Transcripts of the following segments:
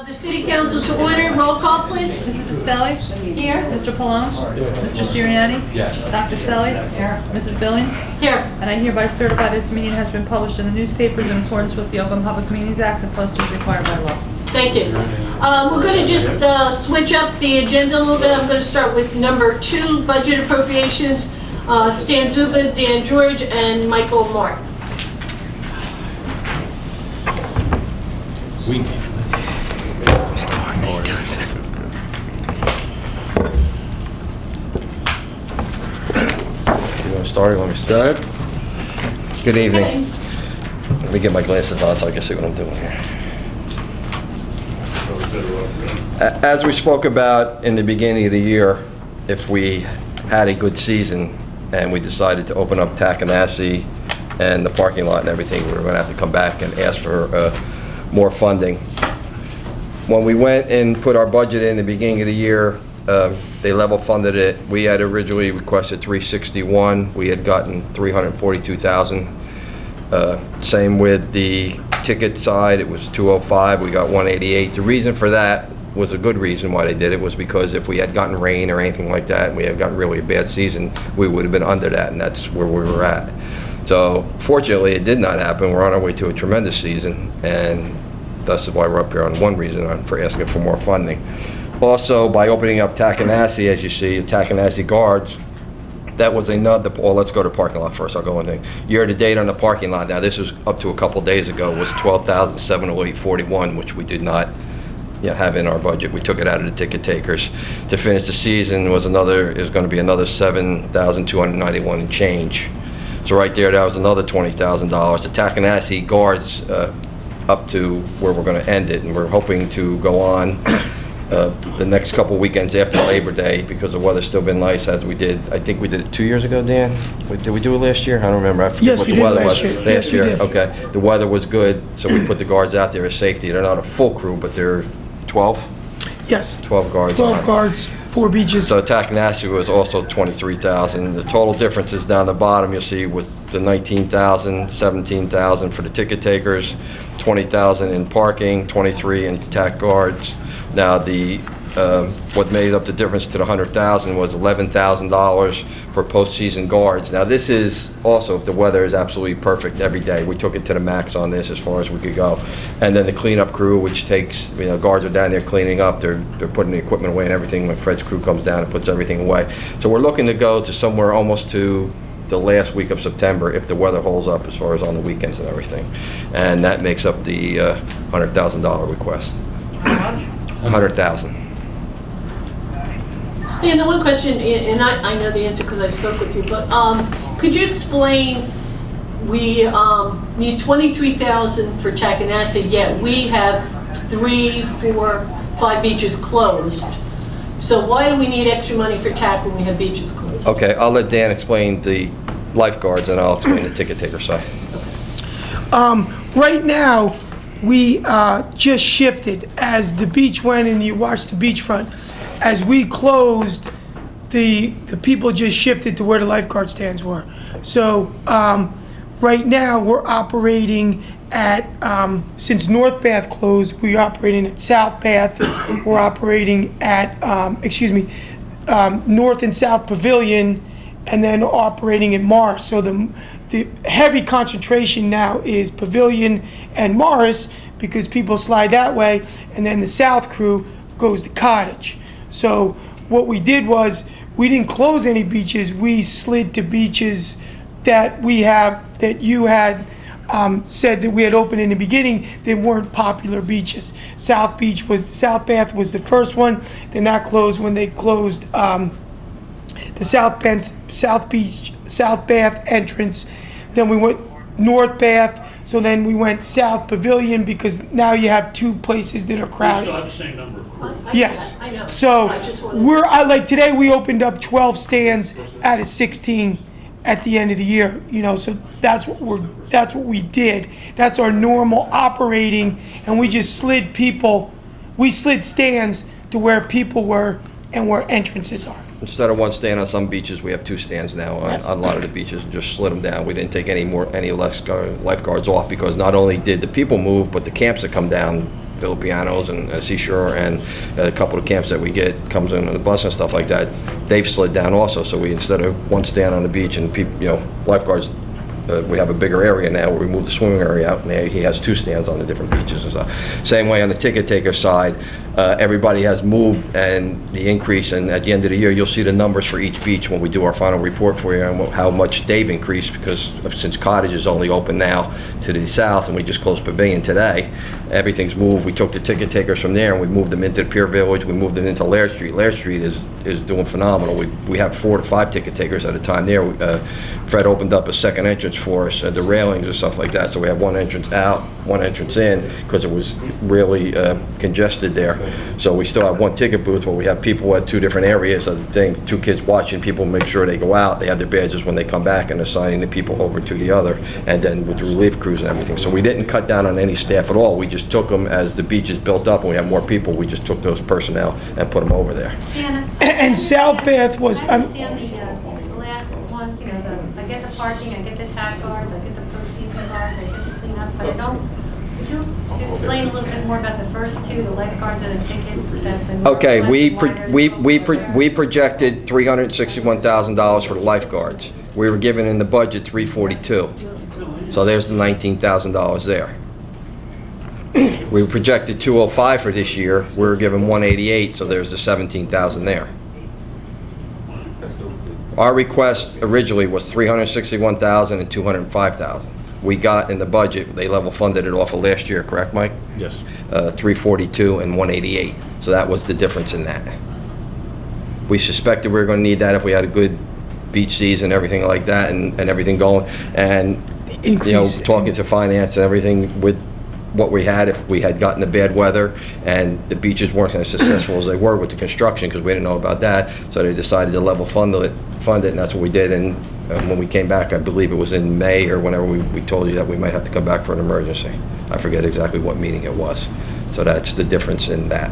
The City Council to order. Roll call, please. Mrs. Pastelli? Here. Mr. Palone? Mr. Sirianni? Yes. Dr. Selly? Here. Mrs. Billings? Here. And I hereby certify this meeting has been published in the newspapers in accordance with the Open Public Meetings Act and posters required by law. Thank you. We're going to just switch up the agenda a little bit. I'm going to start with number 2, budget appropriations. Stan Zuba, Dan George, and Michael Mark. Starting, let me start. Good evening. Let me get my glasses on so I can see what I'm doing here. As we spoke about in the beginning of the year, if we had a good season and we decided to open up Tackanassie and the parking lot and everything, we were going to have to come back and ask for more funding. When we went and put our budget in the beginning of the year, they level funded it. We had originally requested 361. We had gotten 342,000. Same with the ticket side. It was 205. We got 188. The reason for that was a good reason why they did it was because if we had gotten rain or anything like that, and we had gotten really a bad season, we would have been under that, and that's where we were at. So fortunately, it did not happen. We're on our way to a tremendous season, and thus is why we're up here on one reason for asking for more funding. Also, by opening up Tackanassie, as you see, Tackanassie guards, that was another, well, let's go to parking lot first, I'll go in there. Year to date on the parking lot, now this was up to a couple days ago, was $12,708.41, which we did not have in our budget. We took it out of the ticket takers. To finish the season is going to be another $7,291 and change. So right there, that was another $20,000. The Tackanassie guards up to where we're going to end it, and we're hoping to go on the next couple weekends after Labor Day, because the weather's still been nice as we did. I think we did it 2 years ago, Dan? Did we do it last year? I don't remember. I forget Yes, what we the did weather last was. year. Last Yes, we year, did. okay. The weather was good, so we put the guards out there as safety. They're not a full crew, but they're 12? Yes. 12 guards. 12 guards, 4 beaches. So Tackanassie was also 23,000. The total difference is down the bottom, you'll see, was the 19,000, 17,000 for the ticket takers, 20,000 in parking, 23 in tack guards. Now what made up the difference to the 100,000 was $11,000 for postseason guards. Now this is also if the weather is absolutely perfect every day. We took it to the max on this as far as we could go. And then the cleanup crew, which takes, guards are down there cleaning up. They're putting the equipment away and everything when Fred's crew comes down and puts everything away. So we're looking to go to somewhere almost to the last week of September if the weather holds up as far as on the weekends and everything. And that makes up the $100,000 request. How much? 100,000. Stan, the one question, and I know the answer because I spoke with you, but could you explain, we need 23,000 for Tackanassie, yet we have 3, 4, 5 beaches closed. So why do we need extra money for TAC when we have beaches closed? Okay, I'll let Dan explain the lifeguards and I'll explain the ticket taker side. Right now, we just shifted as the beach went and you watched the beachfront. As we closed, the people just shifted to where the lifeguard stands were. So right now, we're operating at, since North Bath closed, we're operating at South Bath. We're operating at, North and South Pavilion, and then operating in Morris. So the heavy concentration now is Pavilion and Morris because people slide that way, and then the South crew goes to Cottage. So what we did was we didn't close any beaches. We slid to beaches that you had said that we had opened in the beginning. They weren't popular beaches. South Bath was the first one. Then that closed when they closed the South Bath entrance. Then we went North Bath. So then we went South Pavilion because now you have 2 places that are crowded. We still have the same number of crews. Yes. I know. So I just wanted like today we opened up 12 stands out of 16 at the end of the year. So that's what we did. That's our normal operating, and we just slid stands to where people were and where entrances are. Instead of one stand on some beaches, we have 2 stands now on a lot of the beaches, and just slid them down. We didn't take any lifeguards off because not only did the people move, but the camps that come down Filipianos and Seashore, and a couple of camps that we get comes in on the bus and stuff like that, they've slid down also. So we, instead of one stand on the beach and people, lifeguards, we have a bigger area now where we moved the swimming area out, and he has 2 stands on the different beaches and stuff. Same way on the ticket taker side, everybody has moved, and the increase, and at the end of the year, you'll see the numbers for each beach when we do our final report for you, and how much they've increased, because since Cottage is only open now to the south, and we just closed Pavilion today, everything's moved. We took the ticket takers from there, and we moved them into the Pier Village, we moved them into Laird Street. Laird Street is doing phenomenal. We have 4 to 5 ticket takers at a time there. Fred opened up a second entrance for us, the railings and stuff like that, so we have one entrance out, one entrance in, because it was really congested there. So we still have one ticket booth where we have people at 2 different areas of the thing, 2 kids watching people make sure they go out, they have their badges when they come back, and assigning the people over to the other, and then with the relief crews and everything. So we didn't cut down on any staff at all. We just took them as the beaches built up and we have more people, we just took those personnel and put them over there. And South Bath was, I understand the last ones, I get the parking, I get the tack guards, I get the postseason guards, I get the cleanup, but I don't, would you explain a little bit more about the first 2, the lifeguards and the tickets? Okay, we projected $361,000 for the lifeguards. We were given in the budget $342. So there's the $19,000 there. We projected $205 for this year. We were given $188, so there's the $17,000 there. Our request originally was $361,000 and $205,000. We got in the budget, they level funded it off of last year, correct, Mike? Yes. $342 and $188. So that was the difference in that. We suspected we were going to need that if we had a good beach season, everything like that, and everything going. And talking to finance and everything with what we had, if we had gotten the bad weather and the beaches weren't as successful as they were with the construction, because we didn't know about that, so they decided to level fund it, and that's what we did. And when we came back, I believe it was in May or whenever we told you that we might have to come back for an emergency. I forget exactly what meeting it was. So that's the difference in that.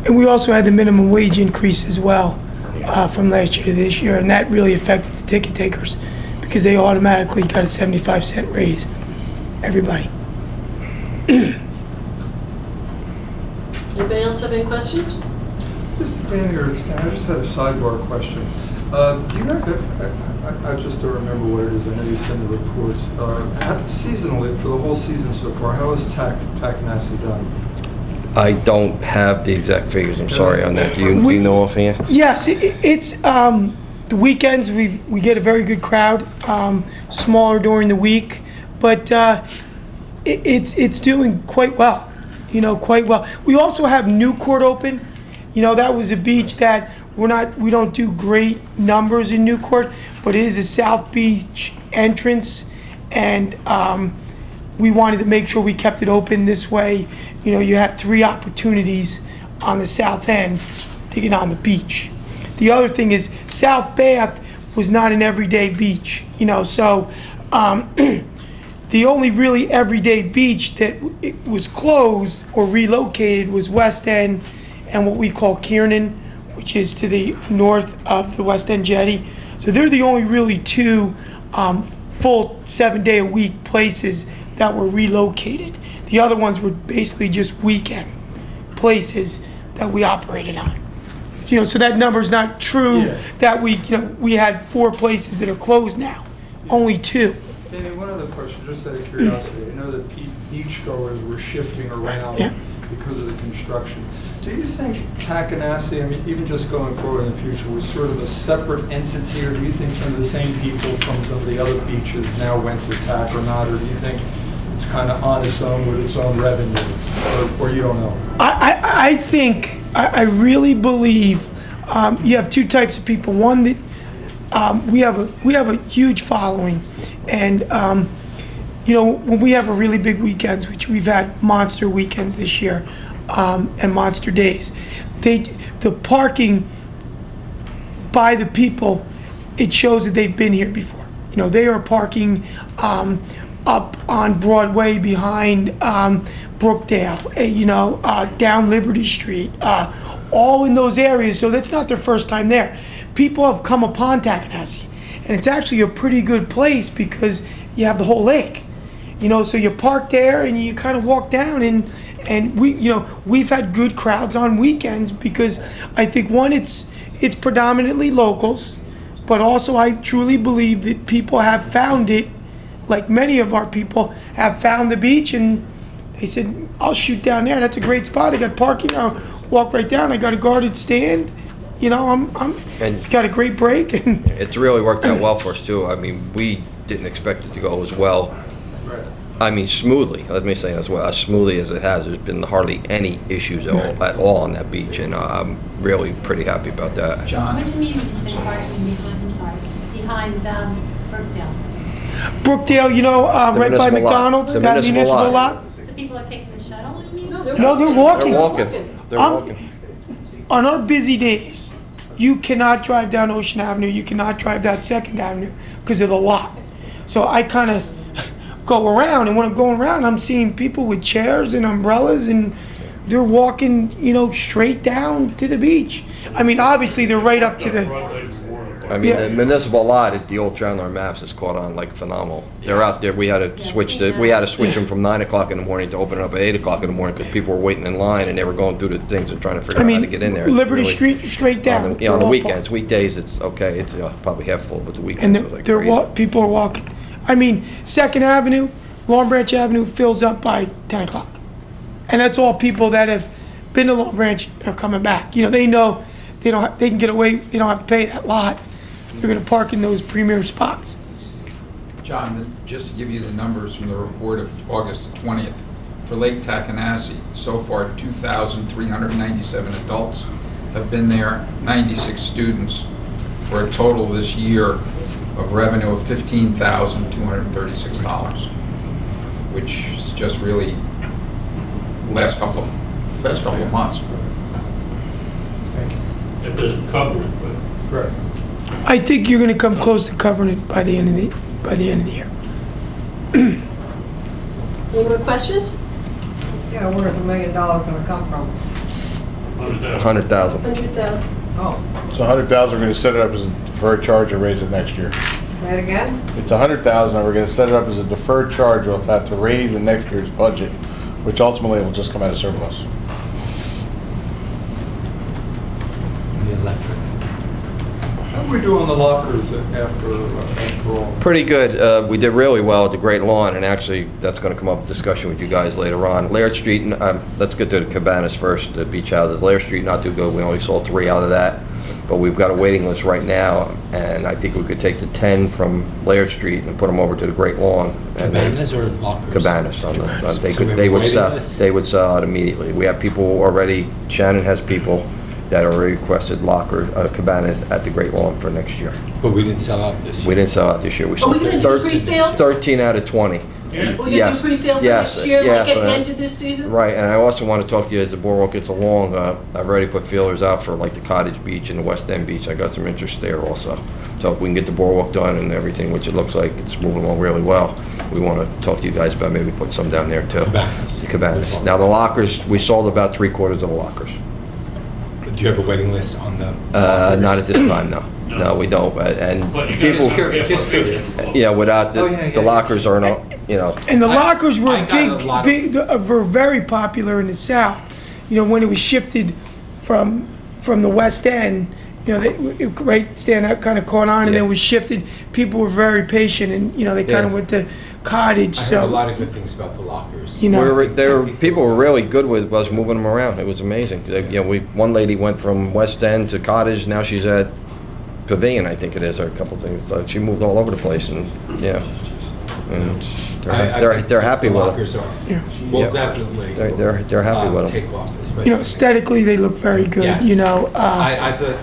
and we also had the minimum wage increase as well from last year to this year, and that really affected the ticket takers because they automatically got a 75-cent raise, everybody. Anybody else have any questions? Just being here, I just had a sidebar question. Do you have, I just don't remember what it is, I know you send the reports. Seasonally, for the whole season so far, how has Tackanassie done? I don't have the exact figures, I'm sorry on that. Do you know offhand? Yes, it's the weekends we get a very good crowd, smaller during the week, but it's doing quite well, quite well. We also have Newcourt open. That was a beach that we don't do great numbers in Newcourt, but it is a South Beach entrance, and we wanted to make sure we kept it open this way. You had 3 opportunities on the south end to get on the beach. The other thing is South Bath was not an everyday beach, so the only really everyday beach that it was closed or relocated was West End and what we call Kiernan, which is to the north of the West End jetty. So they're the only really 2 full 7-day-a-week places that were relocated. The other ones were basically just weekend places that we operated on. So that number's not true. Yeah. That we had 4 places that are closed now, only 2. Danny, one other question, just out of curiosity. I know that beachgoers were shifting around because of the construction. Do you think Tackanassie, even just going forward in the future, was sort of a separate entity, or do you think some of the same people from some of the other beaches now went to Tack or not, or do you think it's kind of on its own with its own revenue, or you don't know? I think, I really believe you have 2 types of people. One that we have a huge following, and when we have a really big weekends, which we've had monster weekends this year, and monster days, the parking by the people, it shows that they've been here before. They are parking up on Broadway behind Brookdale, down Liberty Street, all in those areas. So that's not their first time there. People have come upon Tackanassie, and it's actually a pretty good place because you have the whole lake. So you park there and you kind of walk down, and And we've had good crowds on weekends because I think, one, it's predominantly locals, but also I truly believe that people have found it, like many of our people have found the beach, and they said, I'll shoot down there. That's a great spot. I got parking. I'll walk right down. I got a guarded stand. It's got a great break. And It's really worked out well for us too. I mean, we didn't expect it to go as well. I mean, smoothly, let me say as well, as smoothly as it has. There's been hardly any issues at all on that beach, and I'm really pretty happy about that. What do you mean when you say parking behind, I'm sorry, behind Brookdale? Brookdale, right by municipal lot. McDonald's, The that municipal municipal lot. lot. So people are taking the shuttle, you mean? No, they're walking. They're walking. They're walking. On our busy days, you cannot drive down Ocean Avenue, you cannot drive down Second Avenue because of the lot. So I kind of go around, and when I'm going around, I'm seeing people with chairs and umbrellas, and they're walking, straight down to the beach. I mean, obviously, they're right up to the... I mean, Yeah. the municipal lot at the old Chandler Maps has caught on like phenomenal. They're out there. We had to switch them from 9 o'clock in the morning to open it up at 8 o'clock in the morning because people were waiting in line and they were going through the things and trying to figure I out how mean, to get in there. It's Liberty really- Street, straight down. On the They're all weekends, weekdays, it's okay. It's probably half full, but the And weekends it's like they're crazy. people are walking. I mean, Second Avenue, Long Branch Avenue fills up by 10 o'clock. And that's all people that have been to Long Branch are coming back. They know they can get away, they don't have to pay that lot. They're gonna park in those premier spots. John, just to give you the numbers from the report of August 20th, for Lake Tackanassie, so far 2,397 adults have been there, 96 students, for a total this year of revenue of $15,236, which is just really last couple of months. Thank you. It doesn't cover it, but Right. I think you're gonna come close to covering it by the end of the year. Any more questions? Yeah, where's $1 million gonna come from? 100,000. 100,000. Oh, So 100,000, we're gonna set it up as a deferred charge and raise it next year. say it again? It's 100,000, and we're gonna set it up as a deferred charge, we'll have to raise in next year's budget, which ultimately will just come out of surplus. How do we do on the lockers after all? Pretty good. We did really well at the Great Lawn, and actually, that's going to come up in discussion with you guys later on. Laird Street, let's get to the cabanas first, the beach houses. Laird Street, not too good. We only sold 3 out of that, but we've got a waiting list right now, and I think we could take the 10 from Laird Street and put them over to the Great Lawn. And then- Cabanas or lockers? Cabanas. So we have They a would waiting sell. list? They would sell out immediately. We have people already. Shannon has people that already requested cabanas at the Great Lawn for next year. But we didn't sell out this year. We didn't sell out this year. We Are we sold gonna do pre-sale? 13 out of 20. We're gonna Yes. do pre-sale for Yes. next year, like Yes, at the uh, end of this season? Right, and I also want to talk to you as the boardwalk gets along. I've already put feelers out for like the Cottage Beach and the West End Beach. I got some interest there also. So if we can get the boardwalk done and everything, which it looks like it's moving along really well, we want to talk to you guys about maybe putting some down there too. Cabanas. The cabanas. Now the lockers, we sold about 3/4 of the lockers. Do you have a waiting list on the? Not at this time, no. No, we don't. And but you people, guys just curious. without Oh, yeah, the yeah. lockers are not, And the lockers were I got a lot of- were very popular in the South. When it was shifted from the West End, stand that kind of caught on, and Yeah. then was shifted. People were very patient, and they kind Yeah. of went to Cottage. I heard a So lot of good things about the lockers. people were really good with us moving them around. It was amazing. One lady went from West End to Cottage. Now she's at Pavilion, I think it is, or a couple things. So she moved all over the place, and yeah, and they're happy the with it. lockers are. Yeah. Will Yeah. definitely. They're happy with them. Take off, especially. aesthetically, they look very good. Yes. I I thought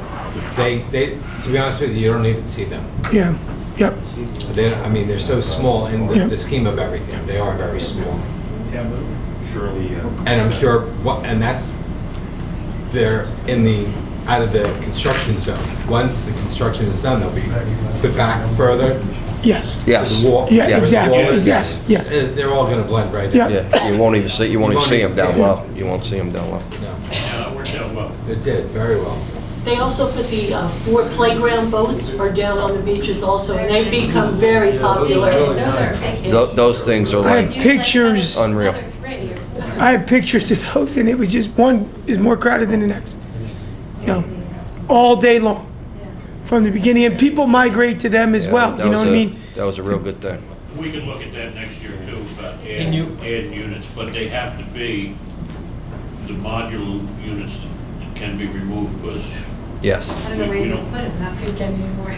they to be honest with you, you don't even see them. yeah, yep. They're so small in Yeah. the scheme of everything. They are very small. surely, And I'm sure, they're out of the construction zone. Once the construction is done, they'll be put back further Yes. Yes. to the wall. Yeah, Yeah. exactly, Wall is- exactly, yes. They're all gonna blend right in. Yeah. Yeah, you won't even see You won't them even down see low. You won't see them down low. No, yeah, that worked out well. they did very well. They also put the 4 playground boats are down on the beaches also, and they've become very popular. Those are, thank you. Those things are I had like pictures. unreal. Another 3. I have pictures of those, and it was just one is more crowded than the next. You know, all day long, from the beginning, and people migrate to them as Yeah, well. that You know was what I a- mean? That was a real good thing. We can look at that next year too, about Can you- adding units, but they have to be the modular units that can be removed, because Yes. I don't know where you put it, not too can anymore.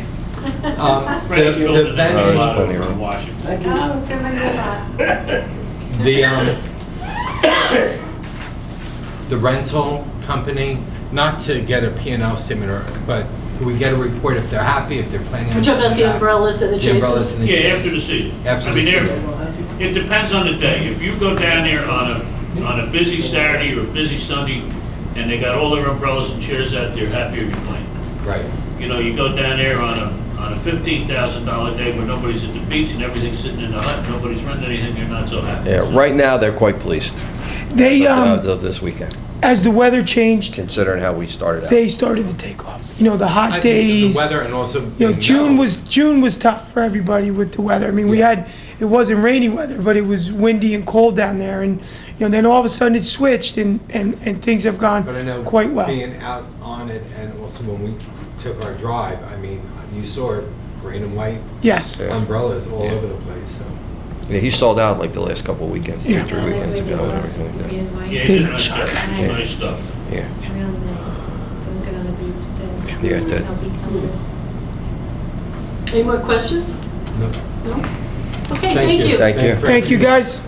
Frank's building The a vending, lot plenty of over in room. Washington. Oh, come on, the rental company, not to get a P&L statement, but could we get a report if they're happy, if they're planning on? We're talking about the coming back? umbrellas and the The umbrellas chases. and the Yeah, chases. after the season. After I the mean, season. it depends on the day. If you go down there on a busy Saturday or a busy Sunday, and they got all their umbrellas and chairs out there, happy or complain. Right. You know, you go down there on a $15,000 day where nobody's at the beach and everything's sitting in the hut, nobody's renting anything, you're not so happy. Yeah, So- right now, they're quite pleased They, this weekend, as the weather changed, considering how we started out. they started to take off. You know, the I hot think days. The weather and also. You know, being June metal. June was tough for everybody with the weather. I mean, we had, it wasn't rainy weather, but it was windy and cold down there, and you know, then all of a sudden it switched, and things have gone But I know quite well. being out on it, and also when we took our drive, I mean, you saw it, green and white Yes. Yeah. umbrellas all Yeah. over the place, so. Yeah, he sold out like the last couple of weekends, Yeah. 2-3 weekends ago and everything like that. Yeah, he did nice stuff. Yeah. Nice stuff. Yeah. Really nice. Don't get on the beach too. Yeah, it did. Healthy colors. Any more questions? No. No? Okay, thank you. Thank you. Thank you, guys.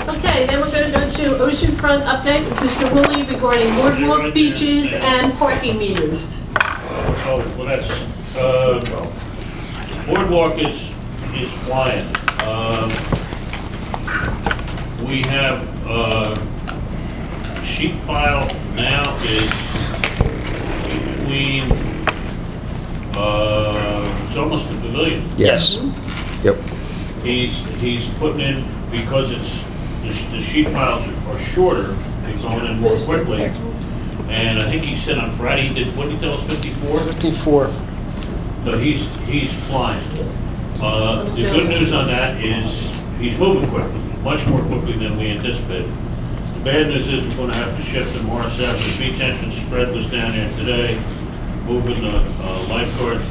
Okay, then we're going to go to oceanfront update with Mr. Woolley regarding boardwalk, beaches, and parking meters. Oh, well, that's, boardwalk is flying. We have, sheet pile now is between, it's almost a pavilion. Yes. Yep. He's putting in, because it's, the sheet piles are shorter, they're going in more quickly. And I think he said on Friday, he did, what did he tell us, 54? 54. So he's flying. The good news on that is he's moving quickly, much more quickly than we anticipated. The bad news is we're gonna have to shift to Morris Ave. The beach entrance spread was down there today, moving the lifeguard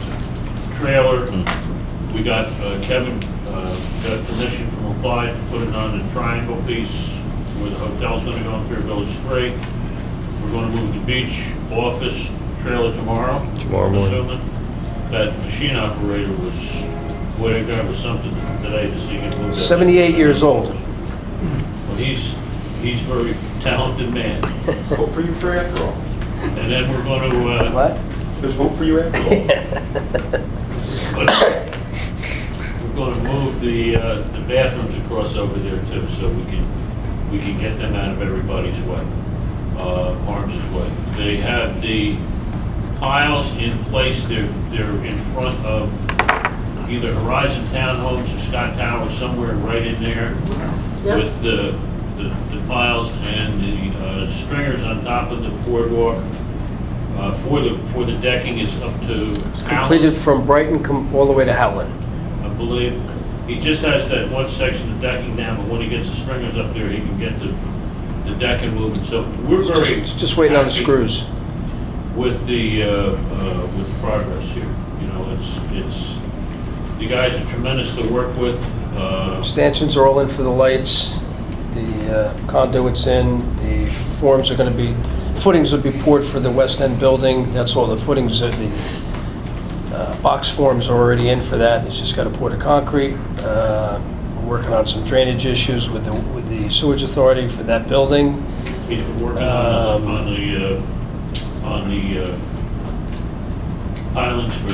trailer. We got, Kevin got permission from Applied to put it on the triangle piece where the hotel's gonna go through Village Street. We're gonna move the beach office trailer tomorrow. Tomorrow I'm morning. assuming. That machine operator was, boy, that guy was something today to see him move that. 78 years old. Well, he's a very talented man. Hope for you for after all. And then we're gonna, What? There's hope for you after all. we're gonna move the bathrooms across over there too, so we can get them out of everybody's way, harm's way. They have the piles in place, they're in front of either Horizon Townhomes or Scott Towers, somewhere right in there Yep. with the piles and the stringers on top of the boardwalk. For the decking is up to It's completed from Brighton all the way to Howland. I believe. He just has that one section of decking down, but when he gets the stringers up there, he can get the decking moving. So we're very It's just waiting on the happy screws. with the progress here. You know, it's the guys are tremendous to work with. Stanchions are all in for the lights, the conduit's in, the forms are going to be, footings would be poured for the West End building. That's all the footings, the box forms are already in for that. He's just got to pour the concrete. We're working on some drainage issues with the sewage authority for that building. He's been working on the islands for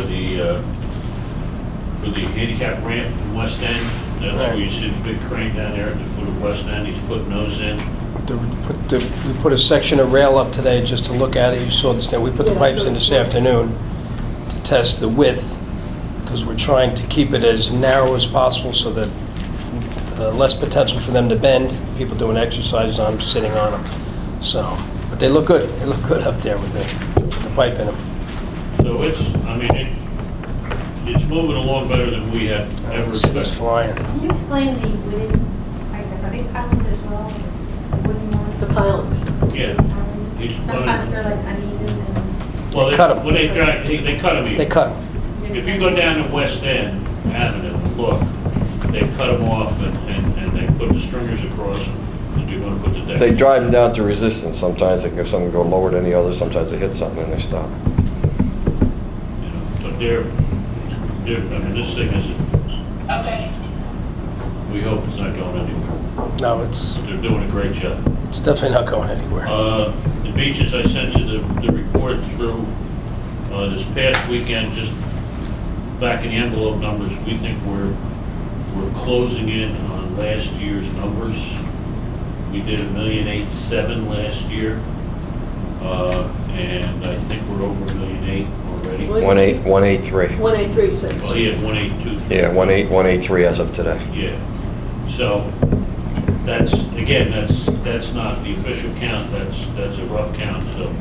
the handicap ramp in West End. That's where you see the big crane down there at the foot of West End. He's putting those in. We put a section of rail up today just to look at it. You saw this, we put the Yeah, pipes so in it's- this afternoon to test the width, because we're trying to keep it as narrow as possible so that less potential for them to bend, people doing exercises on them, sitting on them. So, but they look good. They look good up there with the pipe in them. So it's moving along better than we had ever It's expected. flying. Can you explain the wooden, are they pylons as well? The pilings. Yeah. He's Sometimes they're planning- like uneven and. Well, They cut 'em. When they cut them. They cut them. If you go down to West End Avenue and look, they cut them off and they put the stringers across them, and you're gonna put the deck. They drive them down to resistance. Sometimes they go, some go lower than the other, sometimes they hit something and they stop. You know, but I mean, this thing is, we hope it's not going anywhere. No, it's They're doing a great job. definitely not going anywhere. The beaches, I sent you the report through, this past weekend, just back in the envelope numbers, we think we're closing in on last year's numbers. We did $1,807,000 last year, and I think we're over $1,800,000 already. What? 183. 1836. Well, he had 182. Yeah, 183 as of today. Yeah. So that's not the official count, that's a rough count. So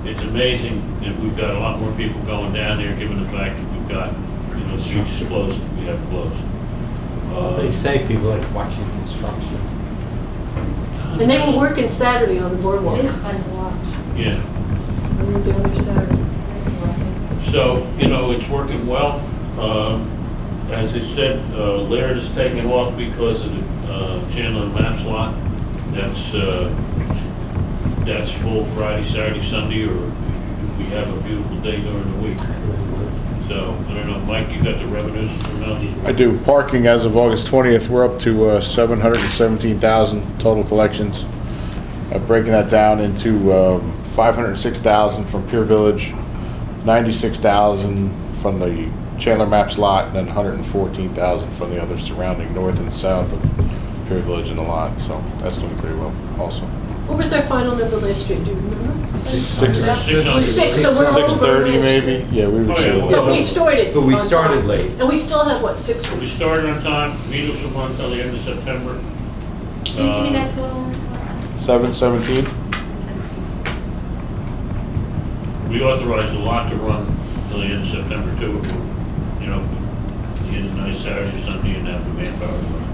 it's amazing that we've got a lot more people going down there, given the fact that we've got, the beaches closed, we have closed. They say people like watching construction. And they were working Saturday on the boardwalk. It is fun to watch. Yeah. We were down there Saturday. So, it's working well. As I said, Laird is taking off because of the Chandler Maps lot. That's full Friday, Saturday, Sunday, or we have a beautiful day during the week. So, I don't know, Mike, you got the revenues from those? I do. Parking as of August 20th, we're up to 717,000 total collections. Breaking that down into 506,000 from Pier Village, 96,000 from the Chandler Maps lot, and then 114,000 from the other surrounding north and south of Pier Village and the lot. So that's doing pretty well also. What was our final number last year, do you remember? It was 6, so we're over 630 last year. maybe? Yeah, we would Oh, say yeah. a But little. we started. But we on started time. late. And we still have, what, 6 We weeks? started on time, meetings will run until the end of September. Can you give me that total? 717? We authorized a lot to run till the end of September too. In a nice Saturday, Sunday, and have the manpower to run.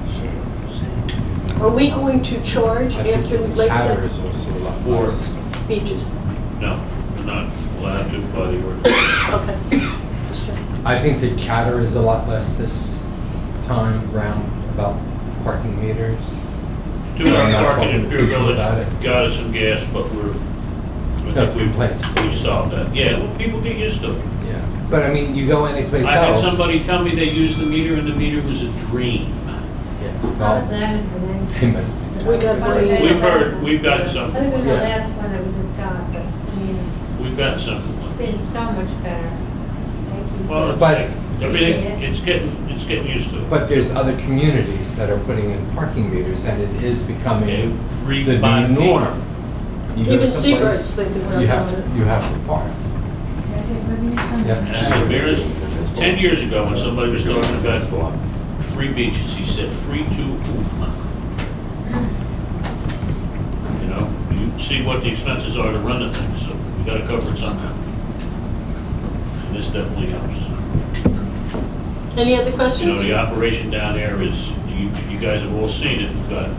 Are we going to charge I think after the Lake chatter Effect is also a lot Or- less. beaches? No, we're not allowed to by the ordinance. Okay. Just checking. I think the chatter is a lot less this time around about parking meters. 2 hour I'm not parking in talking Pier to people Village about it. got us some gas, but I No, think complaints. we've solved that. Yeah, well, people get used to it. Yeah. But I mean, you go anyplace I had else. somebody tell me they used the meter and the meter was a dream. Yeah. How was Well, that for them? they must be. We got money. We've gotten some. Other than the Yeah. last one that we just got, but, I mean, We've gotten some. it's been so much better. Thank you. Well, it's But- like, everything, it's getting used to it. But there's other communities that are putting in parking meters, and it is becoming the new Everybody- norm. You go to Even someplace, Seabright's thinking about you have doing to, it. you have to park. You have to And the mayor's, 10 years ago, when somebody was talking about free beaches, he said, free to whom? You see what the expenses are to run the thing, so we gotta cover it somehow. And this definitely helps. Any other questions? The operation down there is, you guys have all seen it,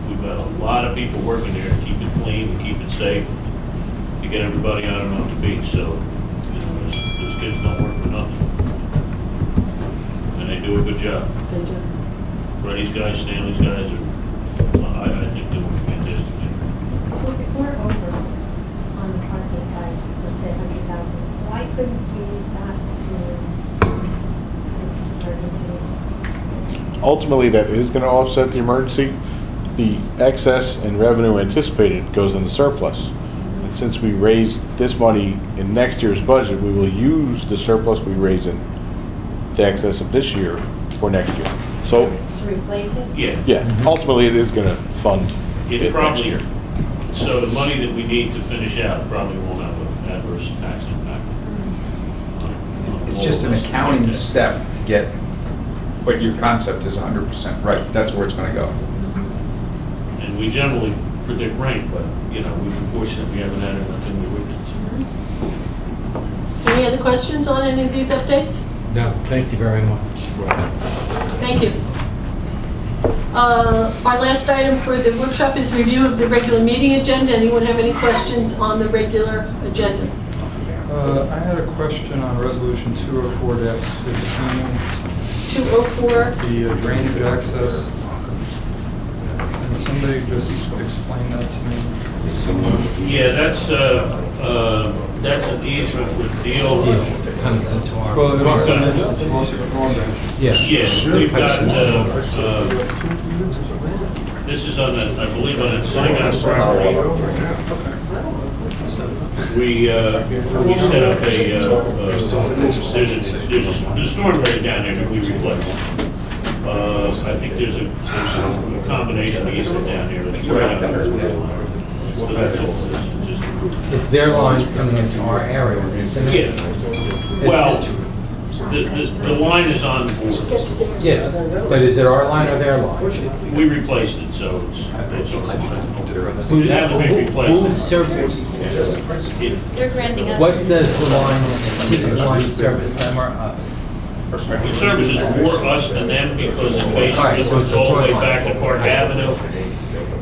we've got a lot of people working there to keep it clean, to keep it safe, to get everybody out and off the beach, so, those kids don't work for nothing. And they do a good job. Good job. Freddie's guys, Stanley's guys are, I think doing a fantastic job. If we're over on the parking side, let's say 100,000, why couldn't we use that to this emergency? Ultimately, that is going to offset the emergency. The excess in revenue anticipated goes into surplus. And since we raised this money in next year's budget, we will use the surplus we raise in the excess of this year for next year. So, To replace it? Yeah, ultimately, it is going to fund it it next probably, year. so the money that we need to finish out probably won't have an adverse tax impact. It's just an accounting step to get, but your concept is 100% right. That's where it's going to go. And we generally predict rain, but, we've been fortunate we haven't had it until we witnessed. Any other questions on any of these updates? No, thank you very much. Thank you. Our last item for the workshop is review of the regular meeting agenda. Anyone have any questions on the regular agenda? I had a question on resolution 204-15, 204. the drainage access. Can somebody just explain that to me? Yeah, that's an easement with deal. Comes into our. Well, it also Okay. mentions Broadway. Yeah. Yes, we've got, this is on the, I believe on the Saigon property. We set up there's a storm drain down there that we replaced. I think there's a combination easement down here that's right up there. So that's all, it's just. It's their lines coming into our area, isn't it? Yeah. Well, the line is on, Yeah, but is it our line or their line? we replaced it, so it's Who- it hasn't been replaced. Who's service? They're granting us. What does the line, who does the line service, them or us? It services more us than them because it All basically right, so runs it's a all the way joint back to line. Park Avenue,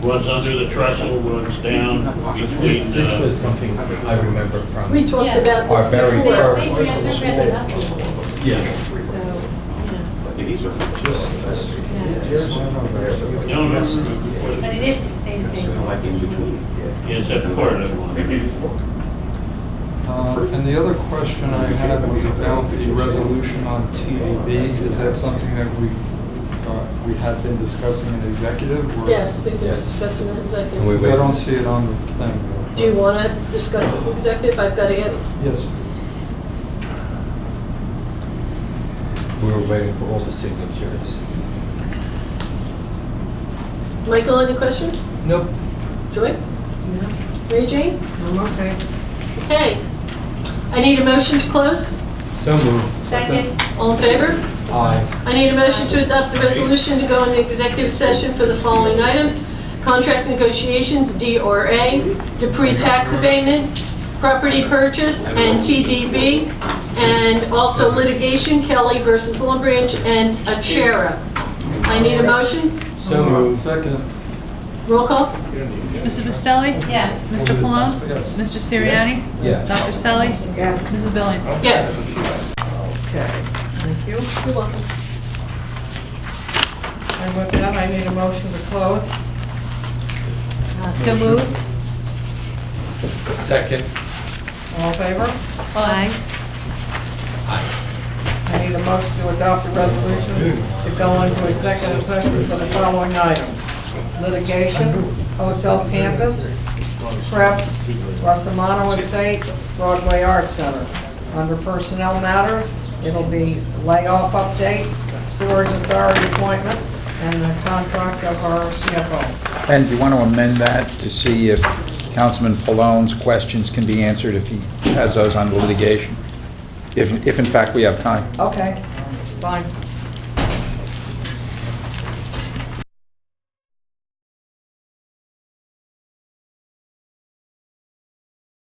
runs under the trestle, runs down between, This was something I remember from. We talked Yeah. about Our this very before. first. They're granting us. Yeah. So, no, no, but it is the same thing. yeah, it's at the part of it. And the other question I had was about the resolution on TDB. Is that something that we had been discussing in executive? Or- Yes, we've been discussing that executive. Because I don't see it on the thing. Do you want to discuss it with executive? I've got to get, Yes. We were waiting for all the signatures. Michael, any questions? Nope. Joy? Mary Jane? I'm okay. Okay. I need a motion to close. So moved. Second. All in favor? Aye. I need a motion to adopt the resolution to go into executive session for the following items: contract negotiations, DRA, Dupree tax abatement, property purchase, and TDB, and also litigation, Kelly versus LaBranch, and Achera. I need a motion. So moved. Second. Roll call. Mrs. Bastelli? Yes. Mr. Palone? Yes. Mr. Siriani? Yes. Dr. Selly? Yeah. Mrs. Billings? Yes. Okay, thank you. You're welcome. And with that, I need a motion to close. So moved? Second. All in favor? Aye. I need a motion to adopt a resolution to go into executive session for the following items: litigation, hotel campus, preps, Russamano Estate, Broadway Art Center. Under personnel matters, it'll be layoff update, storage authority appointment, and the contract of our CFO. And do you want to amend that to see if Councilman Palone's questions can be answered if he has those on litigation? If in fact we have time. Okay, fine.